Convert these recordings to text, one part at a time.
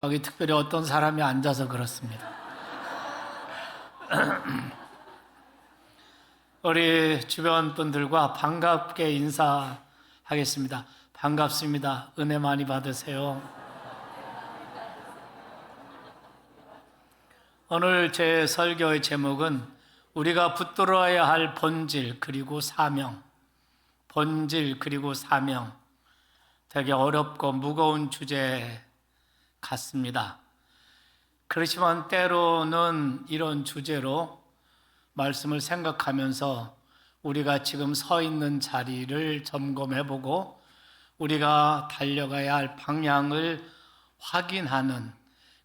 여기 특별히 어떤 사람이 앉아서 그렇습니다. 우리 주변 분들과 반갑게 인사하겠습니다. 반갑습니다. 은혜 많이 받으세요. 오늘 제 설교의 제목은 우리가 붙들어야 할 본질 그리고 사명. 본질 그리고 사명. 되게 어렵고 무거운 주제 같습니다. 그렇지만 때로는 이런 주제로 말씀을 생각하면서 우리가 지금 서 있는 자리를 점검해보고 우리가 달려가야 할 방향을 확인하는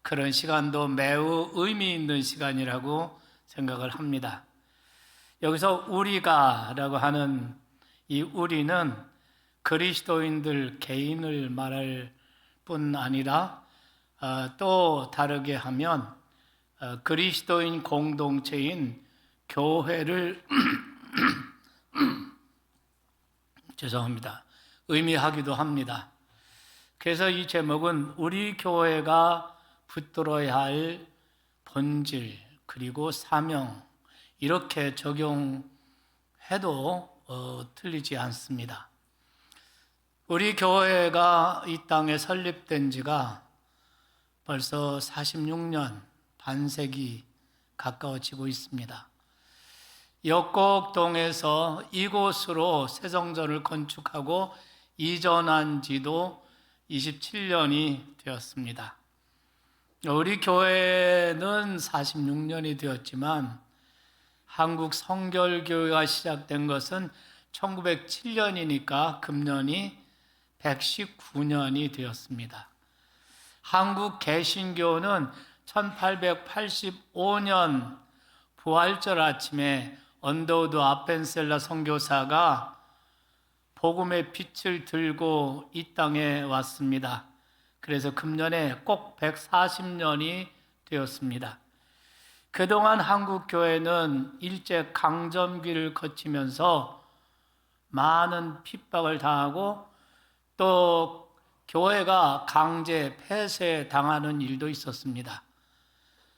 그런 시간도 매우 의미 있는 시간이라고 생각을 합니다. 여기서 우리가라고 하는 이 우리는 그리스도인들 개인을 말할 뿐 아니라 또 다르게 하면 그리스도인 공동체인 교회를 죄송합니다. 의미하기도 합니다. 그래서 이 제목은 우리 교회가 붙들어야 할 본질 그리고 사명 이렇게 적용해도 틀리지 않습니다. 우리 교회가 이 땅에 설립된 지가 벌써 46년, 반세기 가까워지고 있습니다. 역곡동에서 이곳으로 새성전을 건축하고 이전한 지도 27년이 되었습니다. 우리 교회는 46년이 되었지만 한국 성결교회가 시작된 것은 1907년이니까 금년이 119년이 되었습니다. 한국 개신교는 1885년 부활절 아침에 언더우드 아펜셀라 선교사가 복음의 빛을 들고 이 땅에 왔습니다. 그래서 금년에 꼭 140년이 되었습니다. 그동안 한국 교회는 일제 강점기를 거치면서 많은 핍박을 당하고 또 교회가 강제 폐쇄 당하는 일도 있었습니다.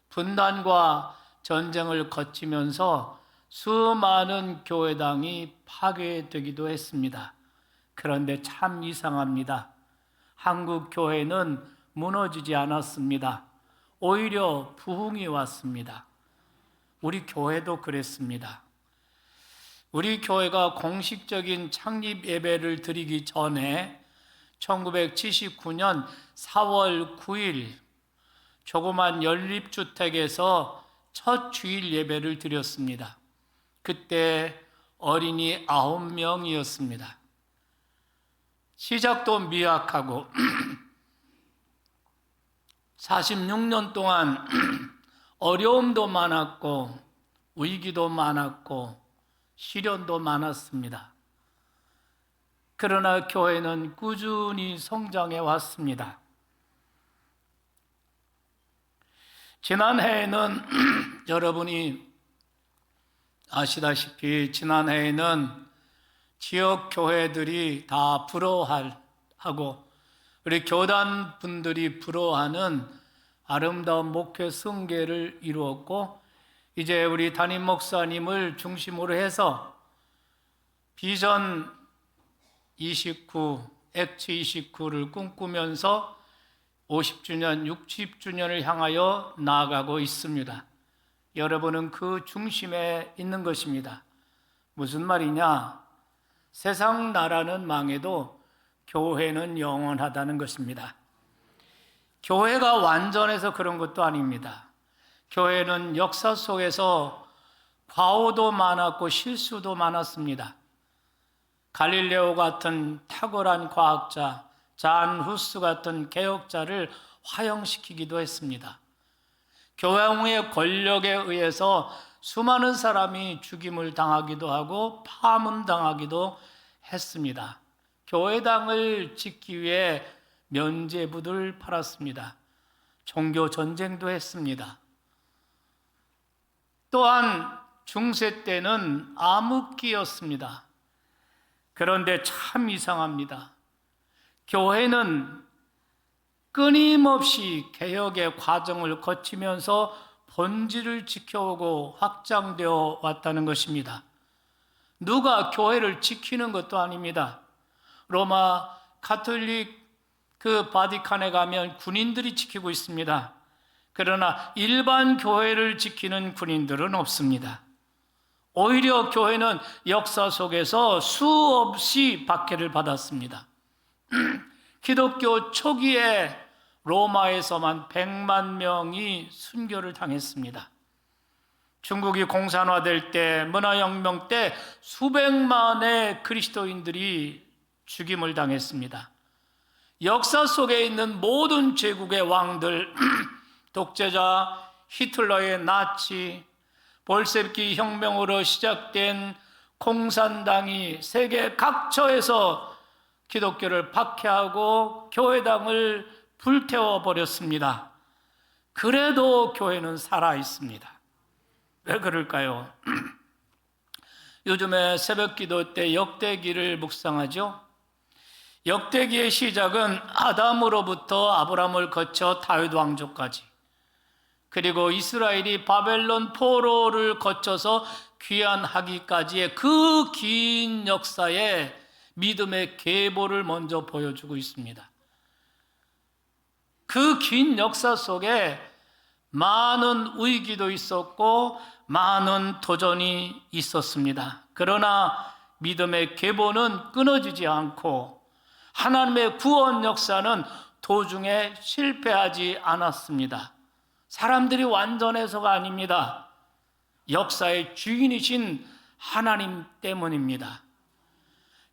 분단과 전쟁을 거치면서 수많은 교회당이 파괴되기도 했습니다. 그런데 참 이상합니다. 한국 교회는 무너지지 않았습니다. 오히려 부흥이 왔습니다. 우리 교회도 그랬습니다. 우리 교회가 공식적인 창립 예배를 드리기 전에 1979년 4월 9일 조그만 연립주택에서 첫 주일 예배를 드렸습니다. 그때 어린이 9명이었습니다. 시작도 미약하고 46년 동안 어려움도 많았고 위기도 많았고 시련도 많았습니다. 그러나 교회는 꾸준히 성장해 왔습니다. 지난해에는 여러분이 아시다시피 지난해에는 지역 교회들이 다 부러워하고 우리 교단 분들이 부러워하는 아름다운 목회 승계를 이루었고 이제 우리 담임 목사님을 중심으로 해서 비전 29, 액트 29를 꿈꾸면서 50주년, 60주년을 향하여 나아가고 있습니다. 여러분은 그 중심에 있는 것입니다. 무슨 말이냐? 세상 나라는 망해도 교회는 영원하다는 것입니다. 교회가 완전해서 그런 것도 아닙니다. 교회는 역사 속에서 과오도 많았고 실수도 많았습니다. 갈릴레오 같은 탁월한 과학자, 잔 후스 같은 개혁자를 화형시키기도 했습니다. 교황의 권력에 의해서 수많은 사람이 죽임을 당하기도 하고 파문당하기도 했습니다. 교회당을 짓기 위해 면죄부를 팔았습니다. 종교 전쟁도 했습니다. 또한 중세 때는 암흑기였습니다. 그런데 참 이상합니다. 교회는 끊임없이 개혁의 과정을 거치면서 본질을 지켜오고 확장되어 왔다는 것입니다. 누가 교회를 지키는 것도 아닙니다. 로마 가톨릭 바티칸에 가면 군인들이 지키고 있습니다. 그러나 일반 교회를 지키는 군인들은 없습니다. 오히려 교회는 역사 속에서 수없이 박해를 받았습니다. 기독교 초기에 로마에서만 100만 명이 순교를 당했습니다. 중국이 공산화될 때, 문화혁명 때 수백만의 그리스도인들이 죽임을 당했습니다. 역사 속에 있는 모든 제국의 왕들, 독재자, 히틀러의 나치, 볼셰비키 혁명으로 시작된 공산당이 세계 각처에서 기독교를 박해하고 교회당을 불태워 버렸습니다. 그래도 교회는 살아 있습니다. 왜 그럴까요? 요즘에 새벽 기도 때 역대기를 묵상하죠. 역대기의 시작은 아담으로부터 아브라함을 거쳐 다윗 왕조까지, 그리고 이스라엘이 바벨론 포로를 거쳐서 귀환하기까지의 그 긴 역사에 믿음의 계보를 먼저 보여주고 있습니다. 그 긴 역사 속에 많은 위기도 있었고 많은 도전이 있었습니다. 그러나 믿음의 계보는 끊어지지 않고 하나님의 구원 역사는 도중에 실패하지 않았습니다. 사람들이 완전해서가 아닙니다. 역사의 주인이신 하나님 때문입니다.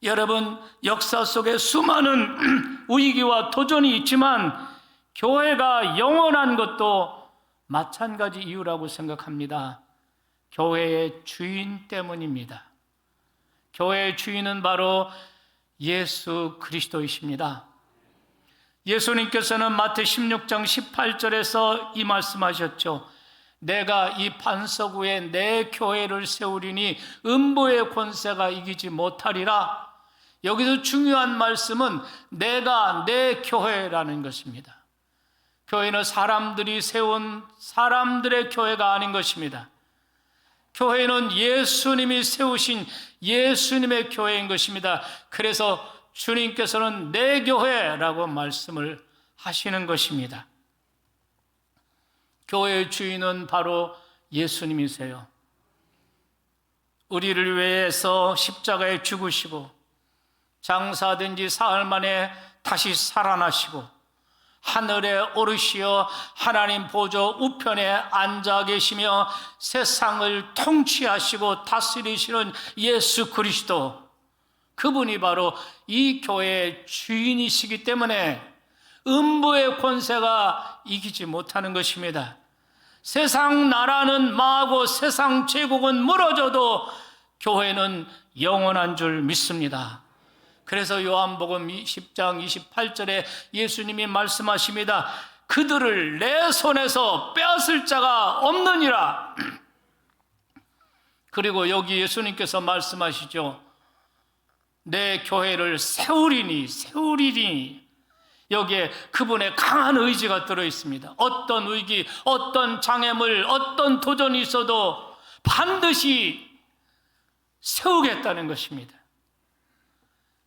여러분, 역사 속에 수많은 위기와 도전이 있지만 교회가 영원한 것도 마찬가지 이유라고 생각합니다. 교회의 주인 때문입니다. 교회의 주인은 바로 예수 그리스도이십니다. 예수님께서는 마태 16장 18절에서 이 말씀하셨죠. 내가 이 반석 위에 내 교회를 세우리니 음부의 권세가 이기지 못하리라. 여기서 중요한 말씀은 내가 내 교회라는 것입니다. 교회는 사람들이 세운 사람들의 교회가 아닌 것입니다. 교회는 예수님이 세우신 예수님의 교회인 것입니다. 그래서 주님께서는 내 교회라고 말씀을 하시는 것입니다. 교회의 주인은 바로 예수님이세요. 우리를 위해서 십자가에 죽으시고 장사된 지 사흘 만에 다시 살아나시고 하늘에 오르시어 하나님 보좌 우편에 앉아 계시며 세상을 통치하시고 다스리시는 예수 그리스도, 그분이 바로 이 교회의 주인이시기 때문에 음부의 권세가 이기지 못하는 것입니다. 세상 나라는 망하고 세상 제국은 무너져도 교회는 영원한 줄 믿습니다. 그래서 요한복음 10장 28절에 예수님이 말씀하십니다. 그들을 내 손에서 빼앗을 자가 없느니라. 그리고 여기 예수님께서 말씀하시죠. 내 교회를 세우리니 여기에 그분의 강한 의지가 들어있습니다. 어떤 위기, 어떤 장애물, 어떤 도전이 있어도 반드시 세우겠다는 것입니다.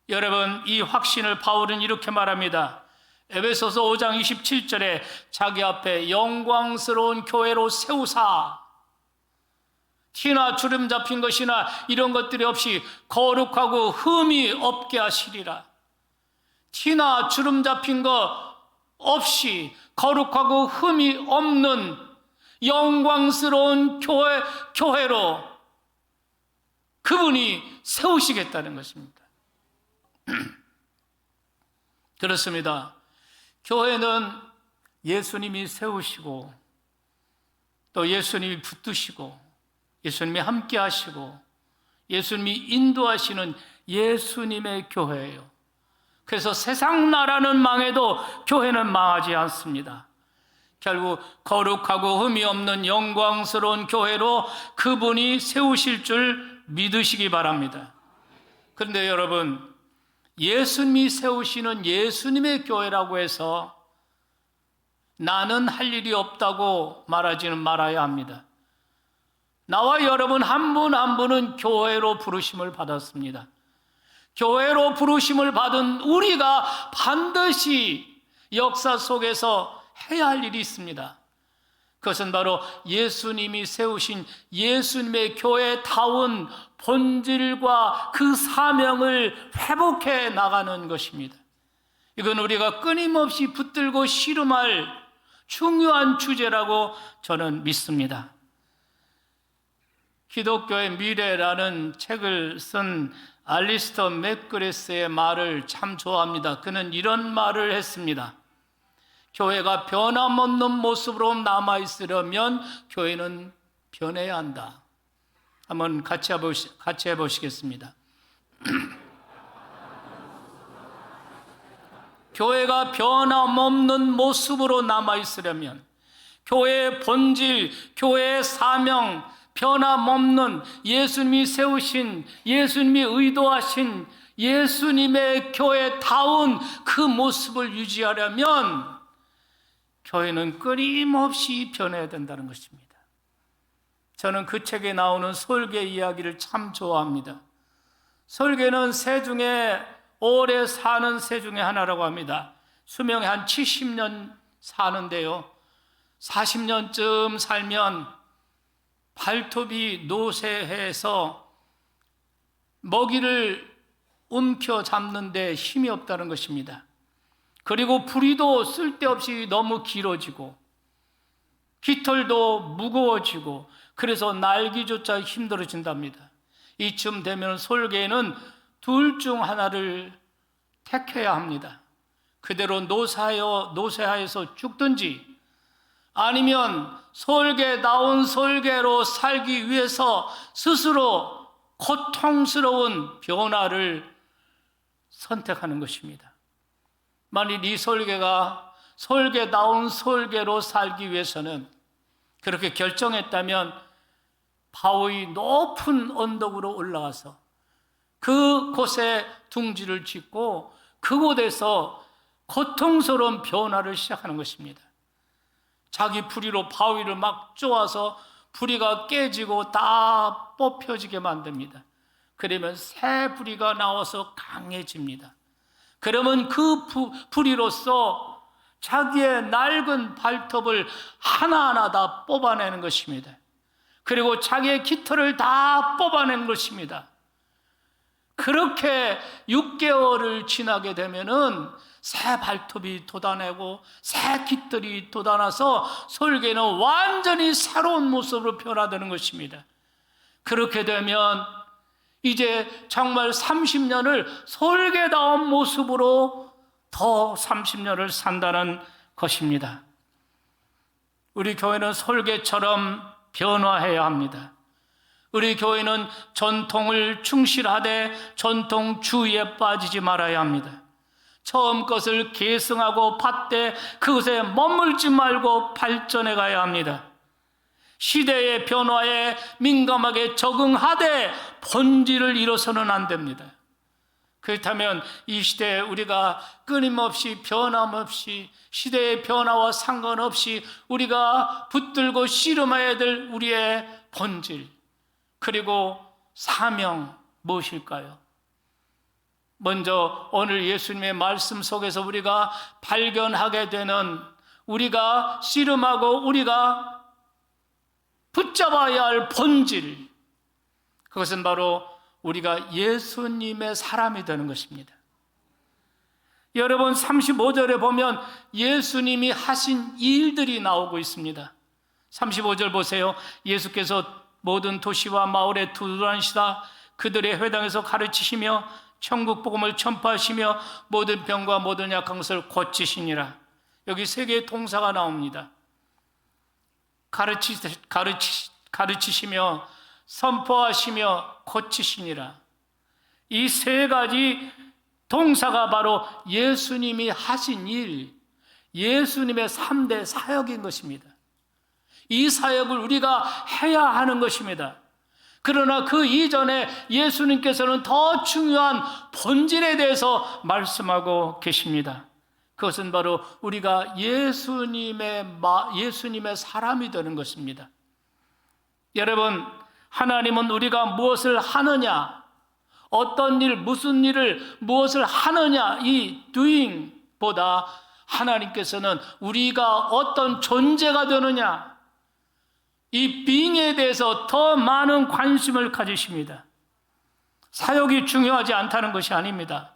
여러분, 이 확신을 바울은 이렇게 말합니다. 에베소서 5장 27절에 자기 앞에 영광스러운 교회로 세우사, 티나 주름 잡힌 것이나 이런 것들이 없이 거룩하고 흠이 없게 하시리라. 티나 주름 잡힌 것 없이 거룩하고 흠이 없는 영광스러운 교회로 그분이 세우시겠다는 것입니다. 그렇습니다. 교회는 예수님이 세우시고 또 예수님이 붙드시고 예수님이 함께 하시고 예수님이 인도하시는 예수님의 교회예요. 그래서 세상 나라는 망해도 교회는 망하지 않습니다. 결국 거룩하고 흠이 없는 영광스러운 교회로 그분이 세우실 줄 믿으시기 바랍니다. 그런데 여러분, 예수님이 세우시는 예수님의 교회라고 해서 나는 할 일이 없다고 말하지는 말아야 합니다. 나와 여러분 한 분 한 분은 교회로 부르심을 받았습니다. 교회로 부르심을 받은 우리가 반드시 역사 속에서 해야 할 일이 있습니다. 그것은 바로 예수님이 세우신 예수님의 교회다운 본질과 그 사명을 회복해 나가는 것입니다. 이건 우리가 끊임없이 붙들고 씨름할 중요한 주제라고 저는 믿습니다. 기독교의 미래라는 책을 쓴 알리스터 맥그레스의 말을 참 좋아합니다. 그는 이런 말을 했습니다. 교회가 변함없는 모습으로 남아있으려면 교회는 변해야 한다. 한번 같이 해보시겠습니다. 교회가 변함없는 모습으로 남아있으려면 교회의 본질, 교회의 사명, 변함없는 예수님이 세우신, 예수님이 의도하신 예수님의 교회다운 그 모습을 유지하려면 교회는 끊임없이 변해야 된다는 것입니다. 저는 그 책에 나오는 설계 이야기를 참 좋아합니다. 설계는 새 중에 오래 사는 새 중에 하나라고 합니다. 수명이 한 70년 사는데요, 40년쯤 살면 발톱이 노쇠해서 먹이를 움켜 잡는데 힘이 없다는 것입니다. 그리고 부리도 쓸데없이 너무 길어지고 깃털도 무거워지고 그래서 날기조차 힘들어진답니다. 이쯤 되면 솔개는 둘 중 하나를 택해야 합니다. 그대로 노쇠하여서 죽든지 아니면 솔개다운 솔개로 살기 위해서 스스로 고통스러운 변화를 선택하는 것입니다. 만일 이 솔개가 솔개다운 솔개로 살기 위해서는 그렇게 결정했다면 바위 높은 언덕으로 올라가서 그곳에 둥지를 짓고 그곳에서 고통스러운 변화를 시작하는 것입니다. 자기 부리로 바위를 막 쪼아서 부리가 깨지고 다 뽑혀지게 만듭니다. 그러면 새 부리가 나와서 강해집니다. 그러면 그 부리로서 자기의 낡은 발톱을 하나하나 다 뽑아내는 것입니다. 그리고 자기의 깃털을 다 뽑아낸 것입니다. 그렇게 6개월을 지나게 되면은 새 발톱이 돋아내고 새 깃털이 돋아나서 솔개는 완전히 새로운 모습으로 변화되는 것입니다. 그렇게 되면 이제 정말 30년을 솔개다운 모습으로 더 30년을 산다는 것입니다. 우리 교회는 솔개처럼 변화해야 합니다. 우리 교회는 전통을 충실하되 전통주의에 빠지지 말아야 합니다. 처음 것을 계승하고 받되 그것에 머물지 말고 발전해 가야 합니다. 시대의 변화에 민감하게 적응하되 본질을 잃어서는 안 됩니다. 그렇다면 이 시대에 우리가 끊임없이 변함없이 시대의 변화와 상관없이 우리가 붙들고 씨름해야 될 우리의 본질 그리고 사명 무엇일까요? 먼저 오늘 예수님의 말씀 속에서 우리가 발견하게 되는 우리가 씨름하고 우리가 붙잡아야 할 본질, 그것은 바로 우리가 예수님의 사람이 되는 것입니다. 여러분 35절에 보면 예수님이 하신 일들이 나오고 있습니다. 35절 보세요. 예수께서 모든 도시와 마을에 두루다니시다 그들의 회당에서 가르치시며 천국 복음을 전파하시며 모든 병과 모든 약한 것을 고치시니라. 여기 세 개의 동사가 나옵니다. 가르치시며 선포하시며 고치시니라. 이 세 가지 동사가 바로 예수님이 하신 일, 예수님의 3대 사역인 것입니다. 이 사역을 우리가 해야 하는 것입니다. 그러나 그 이전에 예수님께서는 더 중요한 본질에 대해서 말씀하고 계십니다. 그것은 바로 우리가 예수님의 사람이 되는 것입니다. 여러분, 하나님은 우리가 무엇을 하느냐, 어떤 일, 무슨 일을 무엇을 하느냐, 이 doing보다 하나님께서는 우리가 어떤 존재가 되느냐, 이 being에 대해서 더 많은 관심을 가지십니다. 사역이 중요하지 않다는 것이 아닙니다.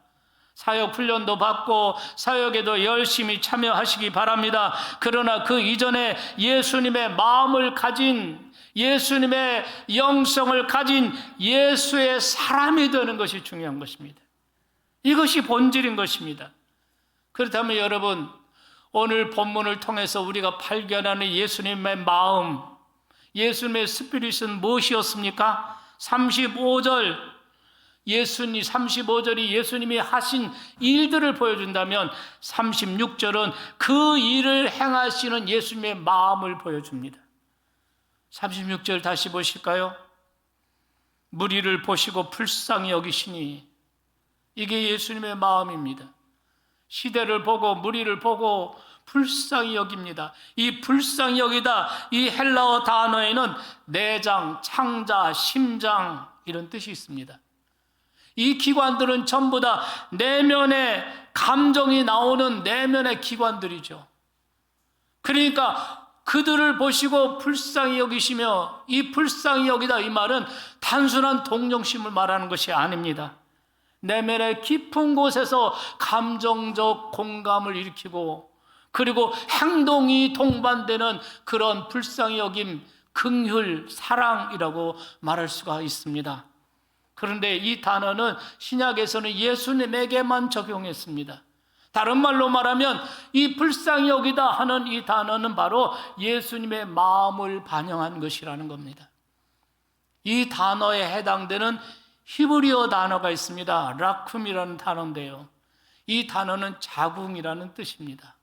사역 훈련도 받고 사역에도 열심히 참여하시기 바랍니다. 그러나 그 이전에 예수님의 마음을 가진, 예수님의 영성을 가진 예수의 사람이 되는 것이 중요한 것입니다. 이것이 본질인 것입니다. 그렇다면 여러분, 오늘 본문을 통해서 우리가 발견하는 예수님의 마음, 예수님의 스피릿은 무엇이었습니까? 35절이 예수님이 하신 일들을 보여준다면 36절은 그 일을 행하시는 예수님의 마음을 보여줍니다. 36절 다시 보실까요? 무리를 보시고 불쌍히 여기시니, 이게 예수님의 마음입니다. 시대를 보고 무리를 보고 불쌍히 여깁니다. 이 불쌍히 여기다, 이 헬라어 단어에는 내장, 창자, 심장 이런 뜻이 있습니다. 이 기관들은 전부 다 내면의 감정이 나오는 내면의 기관들이죠. 그러니까 그들을 보시고 불쌍히 여기시며, 이 불쌍히 여기다, 이 말은 단순한 동정심을 말하는 것이 아닙니다. 내면의 깊은 곳에서 감정적 공감을 일으키고, 그리고 행동이 동반되는 그런 불쌍히 여김, 긍휼, 사랑이라고 말할 수가 있습니다. 그런데 이 단어는 신약에서는 예수님에게만 적용했습니다. 다른 말로 말하면 이 불쌍히 여기다 하는 이 단어는 바로 예수님의 마음을 반영한 것이라는 겁니다. 이 단어에 해당되는 히브리어 단어가 있습니다. 라쿰이라는 단어인데요, 이 단어는 자궁이라는 뜻입니다.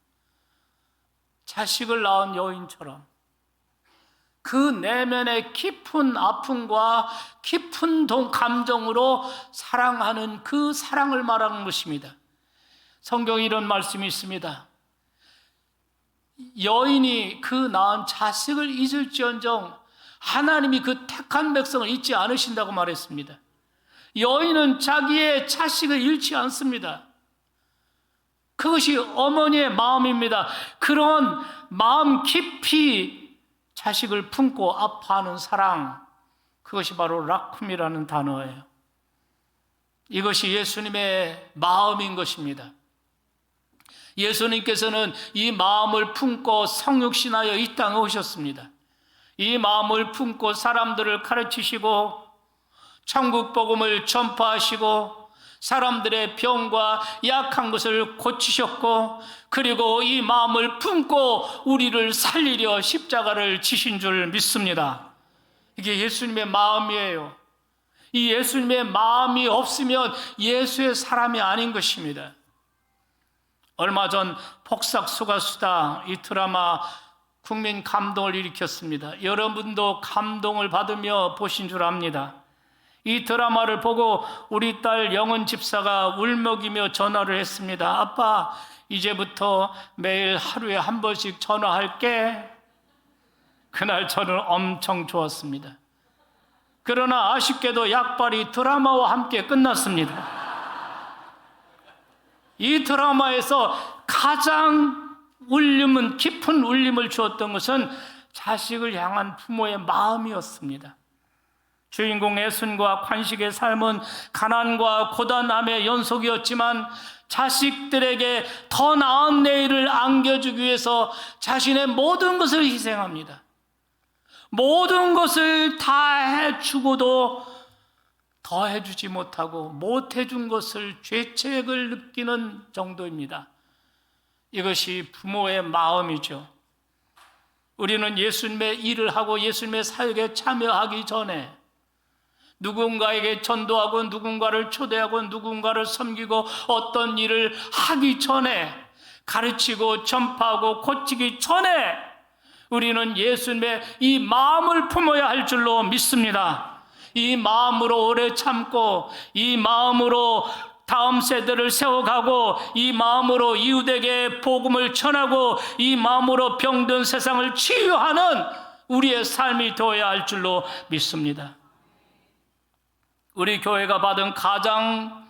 자식을 낳은 여인처럼 그 내면의 깊은 아픔과 깊은 감정으로 사랑하는 그 사랑을 말하는 것입니다. 성경에 이런 말씀이 있습니다. 여인이 그 낳은 자식을 잊을지언정 하나님이 그 택한 백성을 잊지 않으신다고 말했습니다. 여인은 자기의 자식을 잃지 않습니다. 그것이 어머니의 마음입니다. 그런 마음 깊이 자식을 품고 아파하는 사랑, 그것이 바로 라쿰이라는 단어예요. 이것이 예수님의 마음인 것입니다. 예수님께서는 이 마음을 품고 성육신하여 이 땅에 오셨습니다. 이 마음을 품고 사람들을 가르치시고 천국 복음을 전파하시고 사람들의 병과 약한 것을 고치셨고, 그리고 이 마음을 품고 우리를 살리려 십자가를 지신 줄 믿습니다. 이게 예수님의 마음이에요. 이 예수님의 마음이 없으면 예수의 사람이 아닌 것입니다. 얼마 전 폭삭소가수다, 이 드라마 국민 감동을 일으켰습니다. 여러분도 감동을 받으며 보신 줄 압니다. 이 드라마를 보고 우리 딸 영은 집사가 울먹이며 전화를 했습니다. 아빠, 이제부터 매일 하루에 한 번씩 전화할게. 그날 저는 엄청 좋았습니다. 그러나 아쉽게도 약발이 드라마와 함께 끝났습니다. 이 드라마에서 가장 깊은 울림을 주었던 것은 자식을 향한 부모의 마음이었습니다. 주인공 애순과 관식의 삶은 가난과 고단함의 연속이었지만 자식들에게 더 나은 내일을 안겨주기 위해서 자신의 모든 것을 희생합니다. 모든 것을 다 해주고도 더 해주지 못하고 못해준 것을 죄책을 느끼는 정도입니다. 이것이 부모의 마음이죠. 우리는 예수님의 일을 하고 예수님의 사역에 참여하기 전에 누군가에게 전도하고 누군가를 초대하고 누군가를 섬기고 어떤 일을 하기 전에, 가르치고 전파하고 고치기 전에 우리는 예수님의 이 마음을 품어야 할 줄로 믿습니다. 이 마음으로 오래 참고 이 마음으로 다음 세대를 세워가고 이 마음으로 이웃에게 복음을 전하고 이 마음으로 병든 세상을 치유하는 우리의 삶이 되어야 할 줄로 믿습니다. 우리 교회가 받은 가장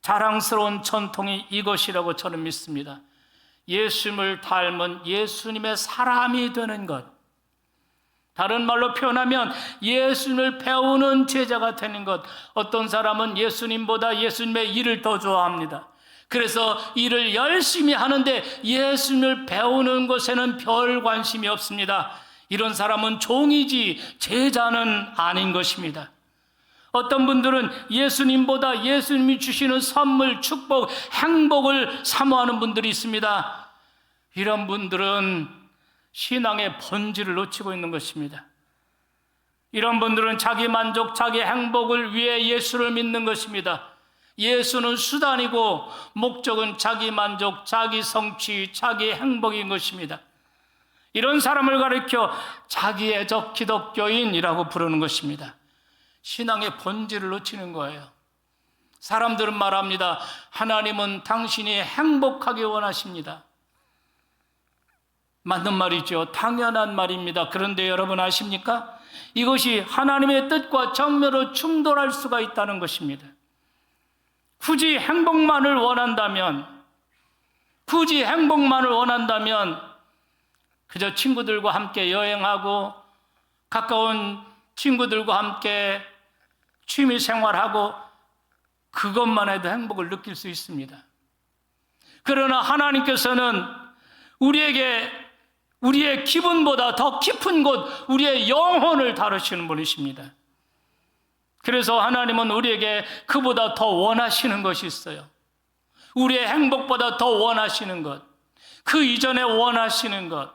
자랑스러운 전통이 이것이라고 저는 믿습니다. 예수님을 닮은 예수님의 사람이 되는 것. 다른 말로 표현하면 예수님을 배우는 제자가 되는 것. 어떤 사람은 예수님보다 예수님의 일을 더 좋아합니다. 그래서 일을 열심히 하는데 예수님을 배우는 것에는 별 관심이 없습니다. 이런 사람은 종이지 제자는 아닌 것입니다. 어떤 분들은 예수님보다 예수님이 주시는 선물, 축복, 행복을 사모하는 분들이 있습니다. 이런 분들은 신앙의 본질을 놓치고 있는 것입니다. 이런 분들은 자기 만족, 자기 행복을 위해 예수를 믿는 것입니다. 예수는 수단이고 목적은 자기 만족, 자기 성취, 자기 행복인 것입니다. 이런 사람을 가리켜 자기애적 기독교인이라고 부르는 것입니다. 신앙의 본질을 놓치는 거예요. 사람들은 말합니다. 하나님은 당신이 행복하게 원하십니다. 맞는 말이죠. 당연한 말입니다. 그런데 여러분 아십니까? 이것이 하나님의 뜻과 정면으로 충돌할 수가 있다는 것입니다. 굳이 행복만을 원한다면 그저 친구들과 함께 여행하고 가까운 친구들과 함께 취미 생활하고 그것만 해도 행복을 느낄 수 있습니다. 그러나 하나님께서는 우리의 기분보다 더 깊은 곳, 우리의 영혼을 다루시는 분이십니다. 그래서 하나님은 우리에게 그보다 더 원하시는 것이 있어요. 우리의 행복보다 더 원하시는 것, 그 이전에 원하시는 것.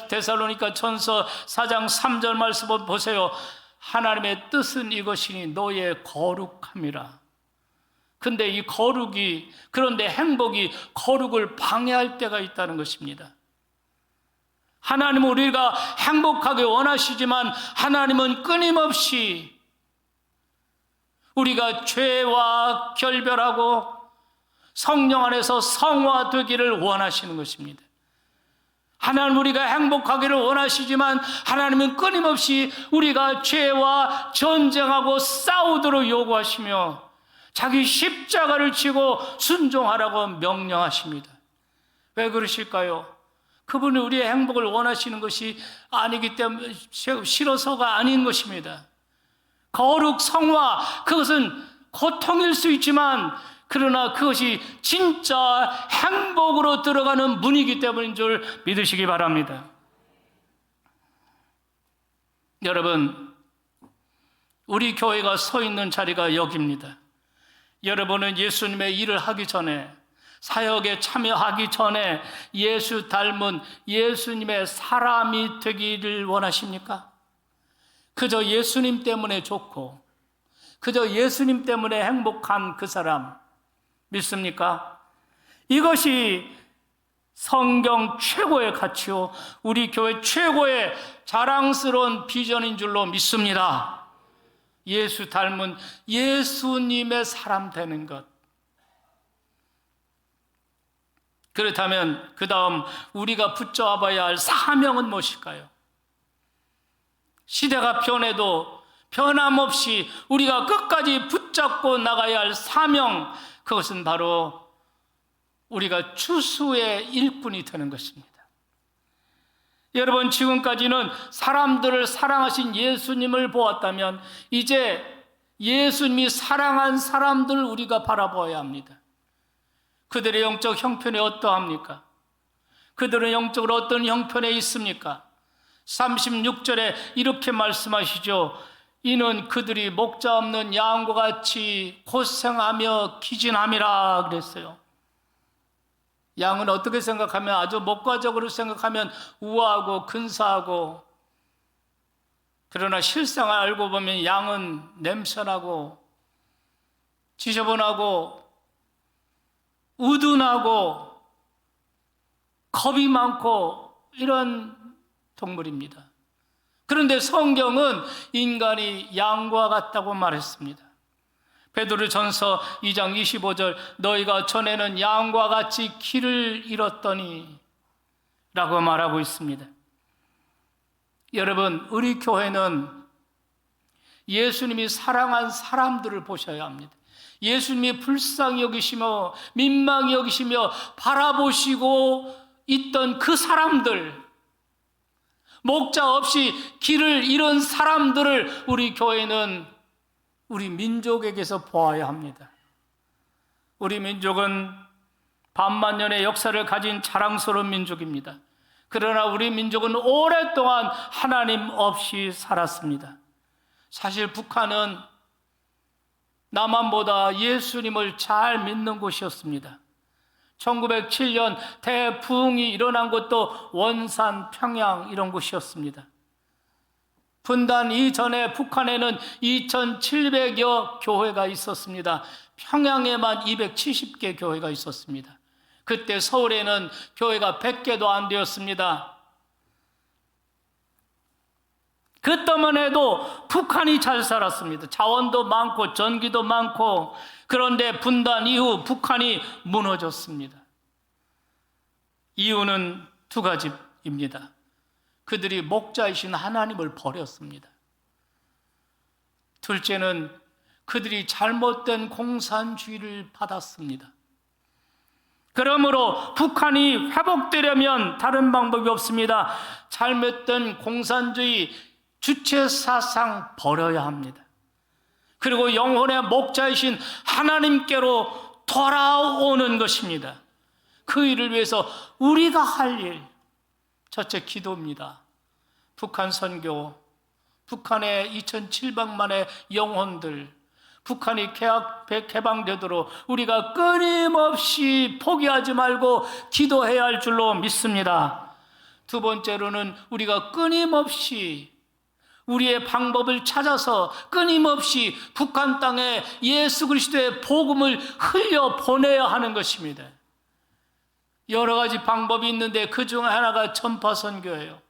데살로니가 전서 4장 3절 말씀을 보세요. 하나님의 뜻은 이것이니 너의 거룩함이라. 근데 이 거룩이, 그런데 행복이 거룩을 방해할 때가 있다는 것입니다. 하나님은 우리가 행복하게 원하시지만 하나님은 끊임없이 우리가 죄와 결별하고 성령 안에서 성화되기를 원하시는 것입니다. 하나님 우리가 행복하기를 원하시지만 하나님은 끊임없이 우리가 죄와 전쟁하고 싸우도록 요구하시며 자기 십자가를 지고 순종하라고 명령하십니다. 왜 그러실까요? 그분이 우리의 행복을 원하시는 것이 아니기 때문에 싫어서가 아닌 것입니다. 거룩, 성화, 그것은 고통일 수 있지만 그러나 그것이 진짜 행복으로 들어가는 문이기 때문인 줄 믿으시기 바랍니다. 여러분, 우리 교회가 서 있는 자리가 여기입니다. 여러분은 예수님의 일을 하기 전에, 사역에 참여하기 전에 예수 닮은 예수님의 사람이 되기를 원하십니까? 그저 예수님 때문에 좋고 그저 예수님 때문에 행복한 그 사람 믿습니까? 이것이 성경 최고의 가치요, 우리 교회 최고의 자랑스러운 비전인 줄로 믿습니다. 예수 닮은 예수님의 사람 되는 것. 그렇다면 그 다음 우리가 붙잡아야 할 사명은 무엇일까요? 시대가 변해도 변함없이 우리가 끝까지 붙잡고 나가야 할 사명, 그것은 바로 우리가 추수의 일꾼이 되는 것입니다. 여러분, 지금까지는 사람들을 사랑하신 예수님을 보았다면 이제 예수님이 사랑한 사람들을 우리가 바라보아야 합니다. 그들의 영적 형편이 어떠합니까? 그들은 영적으로 어떤 형편에 있습니까? 36절에 이렇게 말씀하시죠. 이는 그들이 목자 없는 양과 같이 고생하며 기진함이라 그랬어요. 양은 어떻게 생각하면, 아주 목가적으로 생각하면 우아하고 근사하고, 그러나 실상을 알고 보면 양은 냄새나고 지저분하고 우둔하고 겁이 많고 이런 동물입니다. 그런데 성경은 인간이 양과 같다고 말했습니다. 베드로전서 2장 25절 너희가 전에는 양과 같이 길을 잃었더니 라고 말하고 있습니다. 여러분, 우리 교회는 예수님이 사랑한 사람들을 보셔야 합니다. 예수님이 불쌍히 여기시며 민망히 여기시며 바라보시고 있던 그 사람들, 목자 없이 길을 잃은 사람들을 우리 교회는 우리 민족에게서 보아야 합니다. 우리 민족은 반만년의 역사를 가진 자랑스러운 민족입니다. 그러나 우리 민족은 오랫동안 하나님 없이 살았습니다. 사실 북한은 남한보다 예수님을 잘 믿는 곳이었습니다. 1907년 대부흥이 일어난 곳도 원산, 평양 이런 곳이었습니다. 분단 이전에 북한에는 2700여 교회가 있었습니다. 평양에만 270개 교회가 있었습니다. 그때 서울에는 교회가 100개도 안 되었습니다. 그때만 해도 북한이 잘 살았습니다. 자원도 많고 전기도 많고. 그런데 분단 이후 북한이 무너졌습니다. 이유는 두 가지입니다. 그들이 목자이신 하나님을 버렸습니다. 둘째는 그들이 잘못된 공산주의를 받았습니다. 그러므로 북한이 회복되려면 다른 방법이 없습니다. 잘못된 공산주의 주체사상 버려야 합니다. 그리고 영혼의 목자이신 하나님께로 돌아오는 것입니다. 그 일을 위해서 우리가 할 일, 첫째 기도입니다. 북한 선교, 북한의 2700만의 영혼들, 북한이 개방되도록 우리가 끊임없이 포기하지 말고 기도해야 할 줄로 믿습니다. 두 번째로는 우리가 끊임없이 우리의 방법을 찾아서 끊임없이 북한 땅에 예수 그리스도의 복음을 흘려보내야 하는 것입니다. 여러 가지 방법이 있는데 그 중 하나가 전파 선교예요.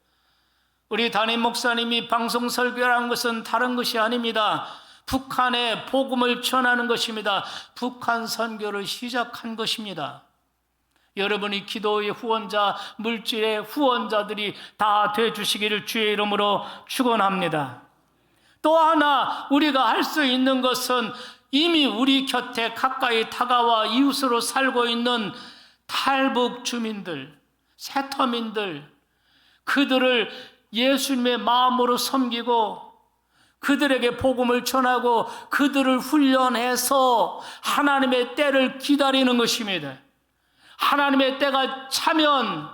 우리 담임 목사님이 방송 설교라는 것은 다른 것이 아닙니다. 북한에 복음을 전하는 것입니다. 북한 선교를 시작한 것입니다. 여러분이 기도의 후원자, 물질의 후원자들이 다 되어주시기를 주의 이름으로 축원합니다. 또 하나 우리가 할 수 있는 것은 이미 우리 곁에 가까이 다가와 이웃으로 살고 있는 탈북 주민들, 세터민들, 그들을 예수님의 마음으로 섬기고 그들에게 복음을 전하고 그들을 훈련해서 하나님의 때를 기다리는 것입니다. 하나님의 때가 차면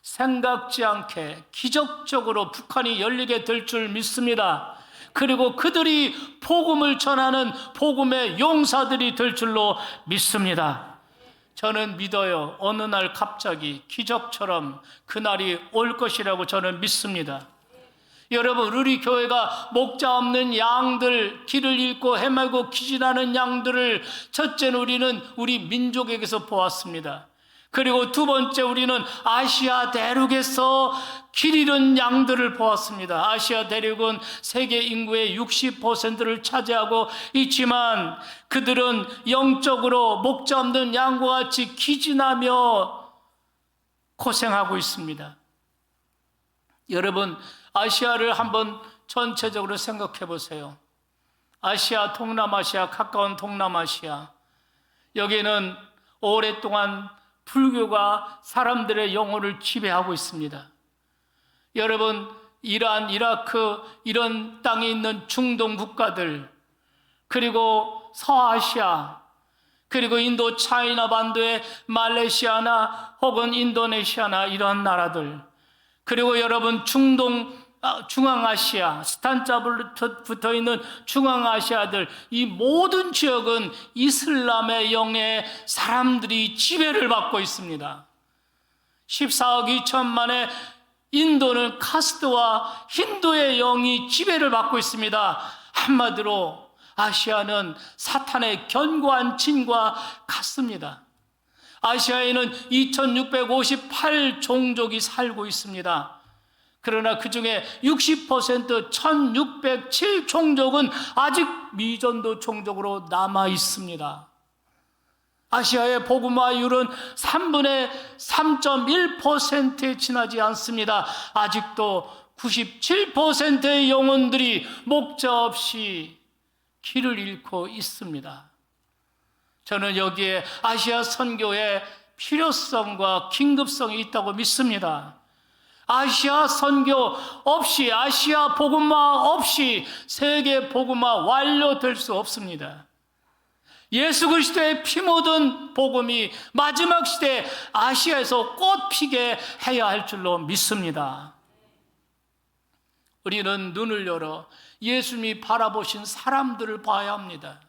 생각지 않게 기적적으로 북한이 열리게 될 줄 믿습니다. 그리고 그들이 복음을 전하는 복음의 용사들이 될 줄로 믿습니다. 저는 믿어요. 어느 날 갑자기 기적처럼 그날이 올 것이라고 저는 믿습니다. 여러분, 우리 교회가 목자 없는 양들, 길을 잃고 헤매고 기진하는 양들을 첫째는 우리는 우리 민족에게서 보았습니다. 그리고 두 번째 우리는 아시아 대륙에서 길 잃은 양들을 보았습니다. 아시아 대륙은 세계 인구의 60%를 차지하고 있지만 그들은 영적으로 목자 없는 양과 같이 기진하며 고생하고 있습니다. 여러분, 아시아를 한번 전체적으로 생각해 보세요. 아시아, 동남아시아, 가까운 동남아시아, 여기는 오랫동안 불교가 사람들의 영혼을 지배하고 있습니다. 여러분, 이란, 이라크 이런 땅에 있는 중동 국가들, 그리고 서아시아, 그리고 인도 차이나 반도의 말레이시아나 혹은 인도네시아나 이런 나라들, 그리고 여러분 중앙아시아, 스탄자 붙어 있는 중앙아시아들, 이 모든 지역은 이슬람의 영에 사람들이 지배를 받고 있습니다. 14억 2천만의 인도는 카스트와 힌두의 영이 지배를 받고 있습니다. 한마디로 아시아는 사탄의 견고한 진과 같습니다. 아시아에는 2658 종족이 살고 있습니다. 그러나 그 중에 60% 1607 종족은 아직 미전도 종족으로 남아 있습니다. 아시아의 복음화율은 3분의 3.1%에 지나지 않습니다. 아직도 97%의 영혼들이 목자 없이 길을 잃고 있습니다. 저는 여기에 아시아 선교의 필요성과 긴급성이 있다고 믿습니다. 아시아 선교 없이, 아시아 복음화 없이 세계 복음화 완료될 수 없습니다. 예수 그리스도의 피 묻은 복음이 마지막 시대에 아시아에서 꽃피게 해야 할 줄로 믿습니다. 우리는 눈을 열어 예수님이 바라보신 사람들을 봐야 합니다.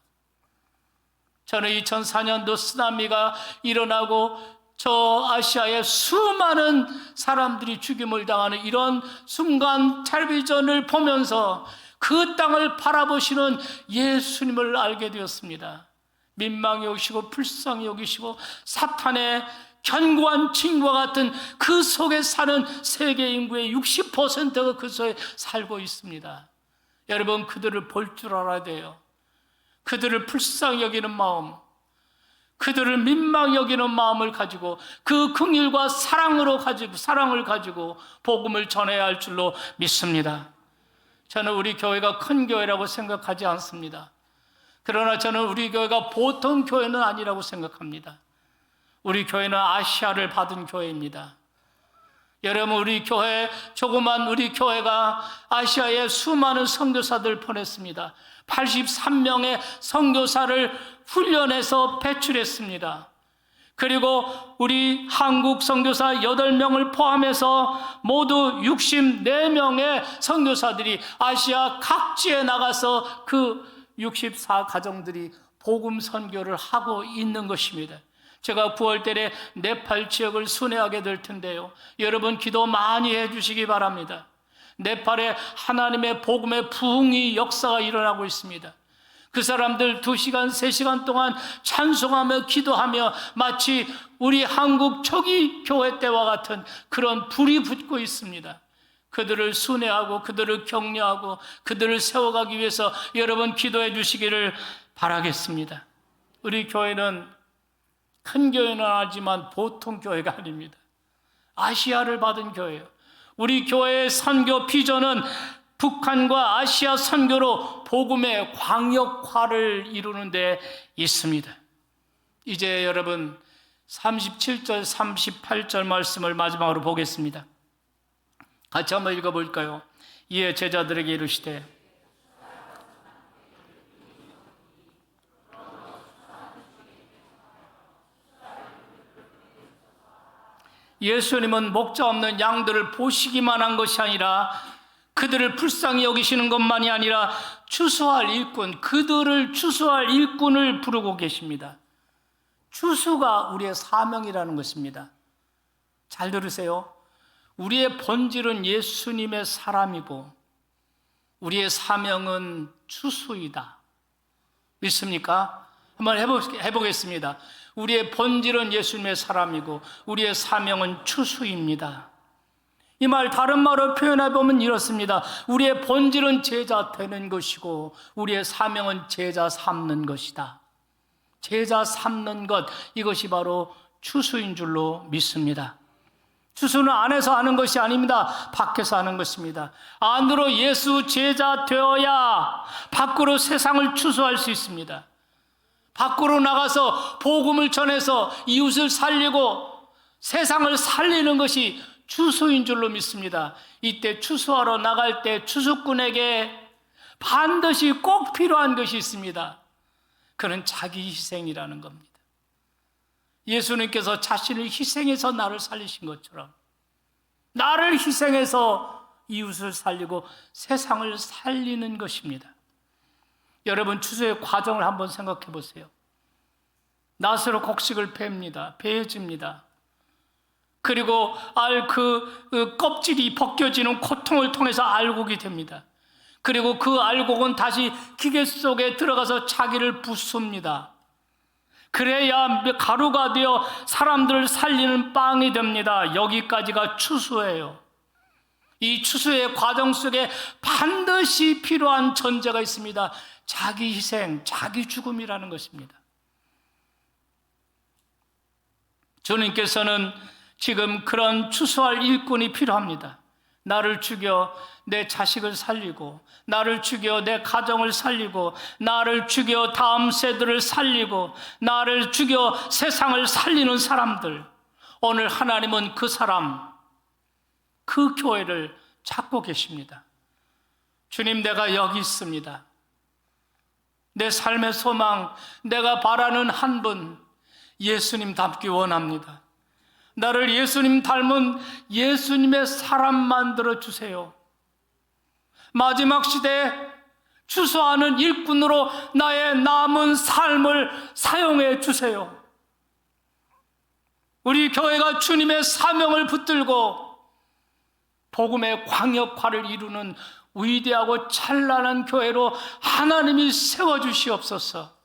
저는 2004년도 쓰나미가 일어나고 저 아시아의 수많은 사람들이 죽임을 당하는 이런 순간 텔레비전을 보면서 그 땅을 바라보시는 예수님을 알게 되었습니다. 민망히 여기시고 불쌍히 여기시고 사탄의 견고한 징과 같은 그 속에 사는 세계 인구의 60%가 그 속에 살고 있습니다. 여러분, 그들을 볼 줄 알아야 돼요. 그들을 불쌍히 여기는 마음, 그들을 민망히 여기는 마음을 가지고 그 긍휼과 사랑을 가지고 복음을 전해야 할 줄로 믿습니다. 저는 우리 교회가 큰 교회라고 생각하지 않습니다. 그러나 저는 우리 교회가 보통 교회는 아니라고 생각합니다. 우리 교회는 아시아를 받은 교회입니다. 여러분, 우리 교회, 조그만 우리 교회가 아시아에 수많은 선교사들 보냈습니다. 83명의 선교사를 훈련해서 배출했습니다. 그리고 우리 한국 선교사 8명을 포함해서 모두 64명의 선교사들이 아시아 각지에 나가서 그 64가정들이 복음 선교를 하고 있는 것입니다. 제가 9월달에 네팔 지역을 순회하게 될 텐데요, 여러분 기도 많이 해주시기 바랍니다. 네팔에 하나님의 복음의 부흥이 역사가 일어나고 있습니다. 그 사람들 2시간, 3시간 동안 찬송하며 기도하며 마치 우리 한국 초기 교회 때와 같은 그런 불이 붙고 있습니다. 그들을 순회하고 그들을 격려하고 그들을 세워가기 위해서 여러분 기도해 주시기를 바라겠습니다. 우리 교회는 큰 교회는 하지만 보통 교회가 아닙니다. 아시아를 받은 교회예요. 우리 교회의 선교 비전은 북한과 아시아 선교로 복음의 광역화를 이루는 데 있습니다. 이제 여러분 37절 38절 말씀을 마지막으로 보겠습니다. 같이 한번 읽어볼까요? 이에 제자들에게 이르시되 예수님은 목자 없는 양들을 보시기만 한 것이 아니라 그들을 불쌍히 여기시는 것만이 아니라 추수할 일꾼, 그들을 추수할 일꾼을 부르고 계십니다. 추수가 우리의 사명이라는 것입니다. 잘 들으세요. 우리의 본질은 예수님의 사람이고 우리의 사명은 추수이다. 믿습니까? 한번 해보겠습니다. 우리의 본질은 예수님의 사람이고 우리의 사명은 추수입니다. 이 말 다른 말로 표현해 보면 이렇습니다. 우리의 본질은 제자 되는 것이고 우리의 사명은 제자 삼는 것이다. 제자 삼는 것, 이것이 바로 추수인 줄로 믿습니다. 추수는 안에서 하는 것이 아닙니다. 밖에서 하는 것입니다. 안으로 예수 제자 되어야 밖으로 세상을 추수할 수 있습니다. 밖으로 나가서 복음을 전해서 이웃을 살리고 세상을 살리는 것이 추수인 줄로 믿습니다. 이때 추수하러 나갈 때 추수꾼에게 반드시 꼭 필요한 것이 있습니다. 그는 자기 희생이라는 겁니다. 예수님께서 자신을 희생해서 나를 살리신 것처럼 나를 희생해서 이웃을 살리고 세상을 살리는 것입니다. 여러분, 추수의 과정을 한번 생각해 보세요. 낫으로 곡식을 팹니다. 베어집니다. 그리고 그 껍질이 벗겨지는 고통을 통해서 알곡이 됩니다. 그리고 그 알곡은 다시 기계 속에 들어가서 자기를 부숩니다. 그래야 가루가 되어 사람들을 살리는 빵이 됩니다. 여기까지가 추수예요. 이 추수의 과정 속에 반드시 필요한 전제가 있습니다. 자기 희생, 자기 죽음이라는 것입니다. 주님께서는 지금 그런 추수할 일꾼이 필요합니다. 나를 죽여 내 자식을 살리고, 나를 죽여 내 가정을 살리고, 나를 죽여 다음 세대를 살리고, 나를 죽여 세상을 살리는 사람들. 오늘 하나님은 그 사람, 그 교회를 찾고 계십니다. 주님, 내가 여기 있습니다. 내 삶의 소망, 내가 바라는 한 분, 예수님 닮기 원합니다. 나를 예수님 닮은 예수님의 사람 만들어 주세요. 마지막 시대에 추수하는 일꾼으로 나의 남은 삶을 사용해 주세요. 우리 교회가 주님의 사명을 붙들고 복음의 광역화를 이루는 위대하고 찬란한 교회로 하나님이 세워주시옵소서.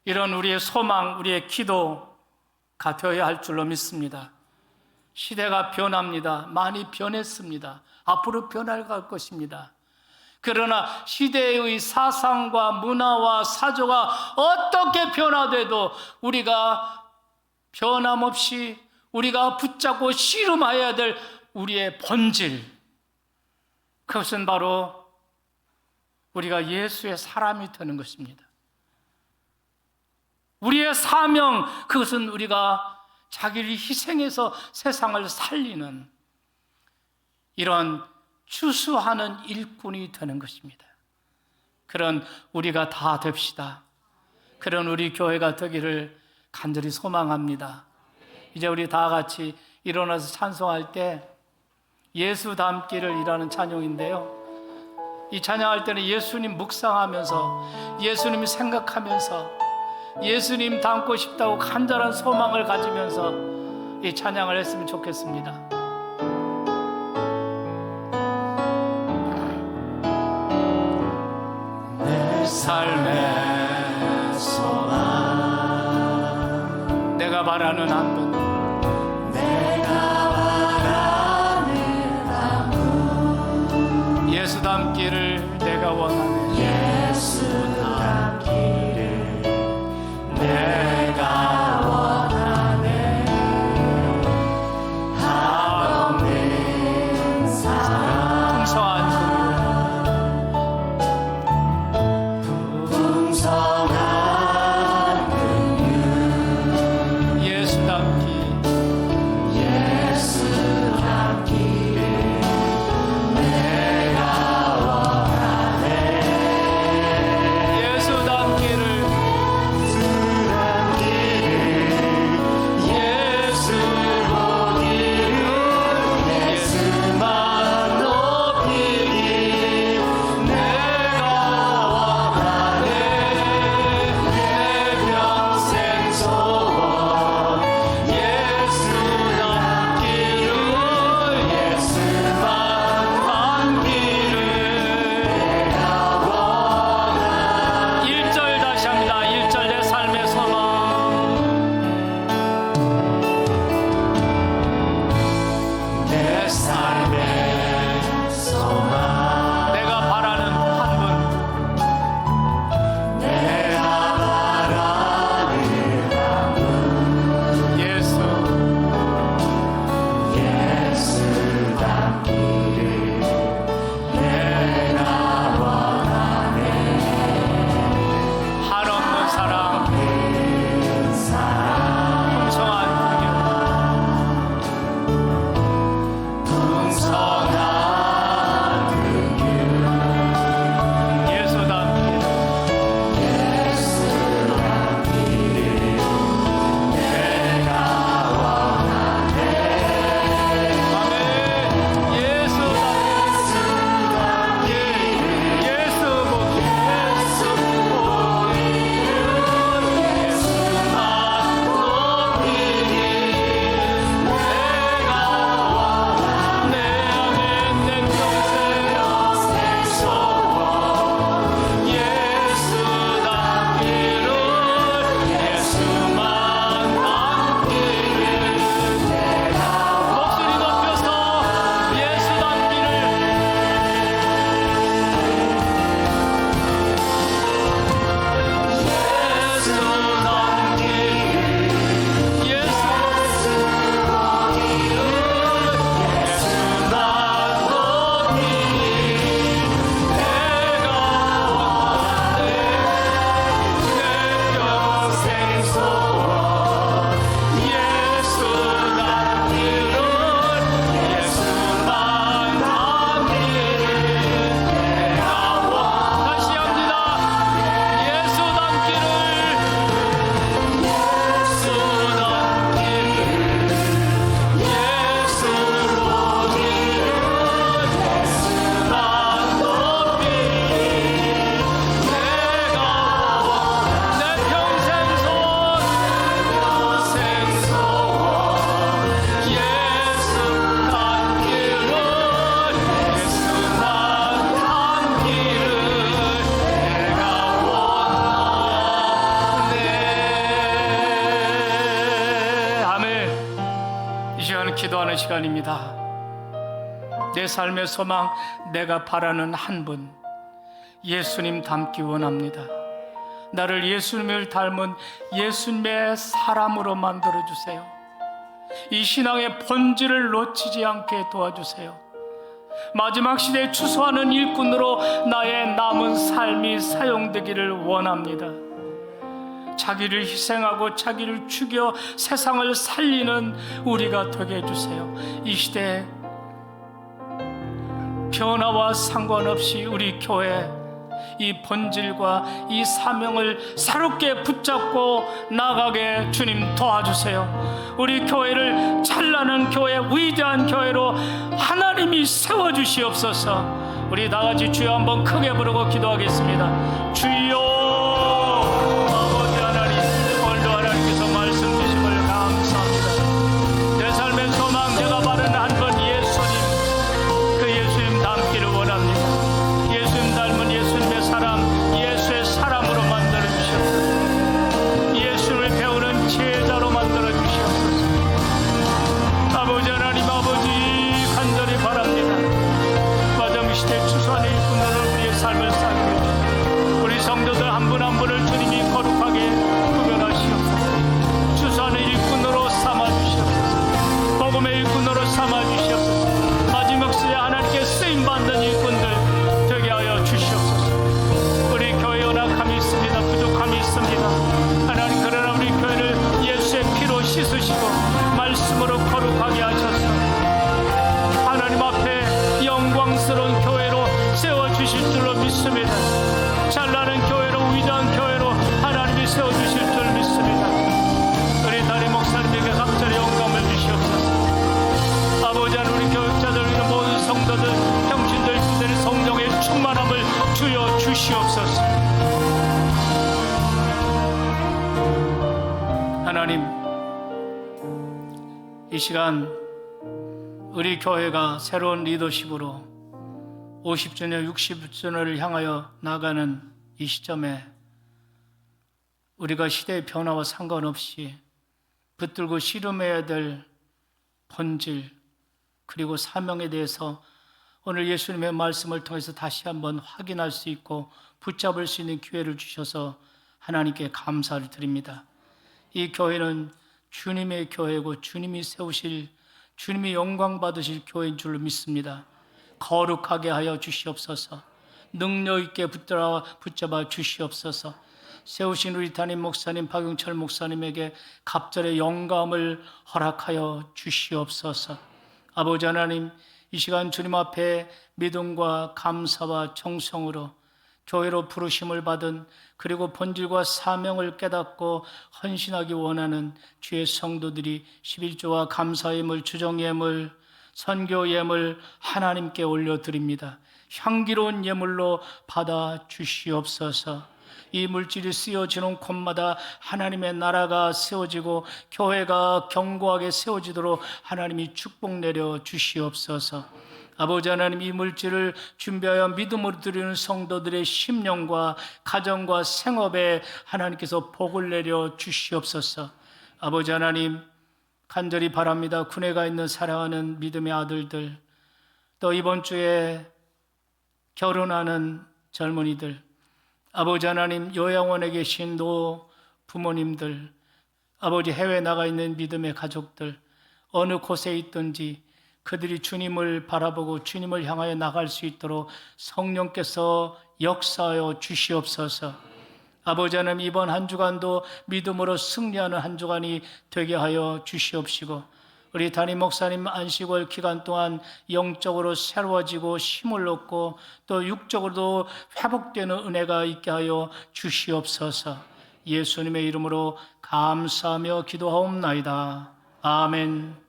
이런 우리의 소망, 우리의 기도가 되어야 할 줄로 믿습니다. 시대가 변합니다. 많이 변했습니다. 앞으로 변할 것입니다. 그러나 시대의 사상과 문화와 사조가 어떻게 변화돼도 우리가 변함없이 우리가 붙잡고 씨름해야 될 우리의 본질, 그것은 바로 우리가 예수의 사람이 되는 것입니다. 우리의 사명, 그것은 우리가 자기를 희생해서 세상을 살리는 이런 추수하는 일꾼이 되는 것입니다. 그런 우리가 다 됩시다. 그런 우리 교회가 되기를 간절히 소망합니다. 이제 우리 다 같이 일어나서 찬송할 때 예수 닮기를 이라는 찬양인데요, 이 찬양할 때는 예수님 묵상하면서, 예수님 생각하면서, 예수님 닮고 싶다고 간절한 소망을 가지면서 이 찬양을 했으면 좋겠습니다. 내 삶의 소망, 내가 바라는 한 분, 예수 닮기를 내가 원하네. 예수 닮기를 내가 원하네. 하옵는 사랑, 풍성한 근육, 예수 닮기, 예수 닮기를 예수 닮기를 시간입니다. 내 삶의 소망, 내가 바라는 한 분, 예수님 닮기 원합니다. 나를 예수님을 닮은 예수님의 사람으로 만들어주세요. 이 신앙의 본질을 놓치지 않게 도와주세요. 마지막 시대에 추수하는 일꾼으로 나의 남은 삶이 사용되기를 원합니다. 자기를 희생하고 자기를 죽여 세상을 살리는 우리가 되게 해주세요. 이 시대에 변화와 상관없이 우리 교회 이 본질과 이 사명을 새롭게 붙잡고 나가게 주님 도와주세요. 우리 교회를 찬란한 교회, 위대한 교회로 하나님이 세워주시옵소서. 우리 다같이 주여 한번 크게 부르고 기도하겠습니다. 주여, 아버지 하나님, 오늘도 하나님께서 말씀 주심을 감사합니다. 내 삶의 소망, 내가 바라는 한 분 예수님, 그 예수님 닮기를 원합니다. 예수님 닮은 예수님의 사람, 예수의 사람으로 만들어 주시옵소서. 예수를 배우는 제자로 만들어 주시옵소서. 아버지 하나님, 아버지 간절히 바랍니다. 마지막 시대 추수하는 일꾼으로 우리의 삶을 살게 해주시옵소서. 우리 성도들 한 분 한 분을 주님이 거룩하게 구별하시옵소서. 추수하는 일꾼으로 삼아주시옵소서. 복음의 일꾼으로 삼아주시옵소서. 마지막 시대 하나님께 쓰임받는 일꾼들 되게 하여 주시옵소서. 우리 교회 연약함이 있습니다. 부족함이 있습니다. 하나님, 그러나 우리 교회를 예수의 피로 씻으시고 말씀으로 거룩하게 하셔서 하나님 앞에 영광스러운 교회로 세워주실 줄로 믿습니다. 찬란한 교회로, 위대한 교회로 하나님이 세워주실 줄 믿습니다. 우리 담임 목사님에게 갑자기 영감을 주시옵소서. 아버지 하나님, 우리 교육자들, 우리 모든 성도들, 형신들, 그들의 성령의 충만함을 주여 주시옵소서. 하나님, 이 시간 우리 교회가 새로운 리더십으로 50주년, 60주년을 향하여 나가는 이 시점에 우리가 시대의 변화와 상관없이 붙들고 씨름해야 될 본질 그리고 사명에 대해서 오늘 예수님의 말씀을 통해서 다시 한번 확인할 수 있고 붙잡을 수 있는 기회를 주셔서 하나님께 감사를 드립니다. 이 교회는 주님의 교회고 주님이 세우실, 주님이 영광 받으실 교회인 줄로 믿습니다. 거룩하게 하여 주시옵소서. 능력 있게 붙잡아 주시옵소서. 세우신 우리 담임 목사님 박용철 목사님에게 갑절의 영감을 허락하여 주시옵소서. 아버지 하나님, 이 시간 주님 앞에 믿음과 감사와 정성으로 교회로 부르심을 받은, 그리고 본질과 사명을 깨닫고 헌신하기 원하는 주의 성도들이 11조와 감사 예물, 주정 예물, 선교 예물 하나님께 올려드립니다. 향기로운 예물로 받아 주시옵소서. 이 물질이 쓰여지는 곳마다 하나님의 나라가 세워지고 교회가 견고하게 세워지도록 하나님이 축복 내려 주시옵소서. 아버지 하나님, 이 물질을 준비하여 믿음으로 드리는 성도들의 심령과 가정과 생업에 하나님께서 복을 내려 주시옵소서. 아버지 하나님, 간절히 바랍니다. 군에가 있는 사랑하는 믿음의 아들들, 또 이번 주에 결혼하는 젊은이들, 아버지 하나님, 요양원에 계신 노 부모님들, 아버지 해외 나가 있는 믿음의 가족들, 어느 곳에 있든지 그들이 주님을 바라보고 주님을 향하여 나갈 수 있도록 성령께서 역사하여 주시옵소서. 아버지 하나님, 이번 한 주간도 믿음으로 승리하는 한 주간이 되게 하여 주시옵시고, 우리 담임 목사님 안식월 기간 동안 영적으로 새로워지고 힘을 얻고 또 육적으로도 회복되는 은혜가 있게 하여 주시옵소서. 예수님의 이름으로 감사하며 기도하옵나이다. 아멘.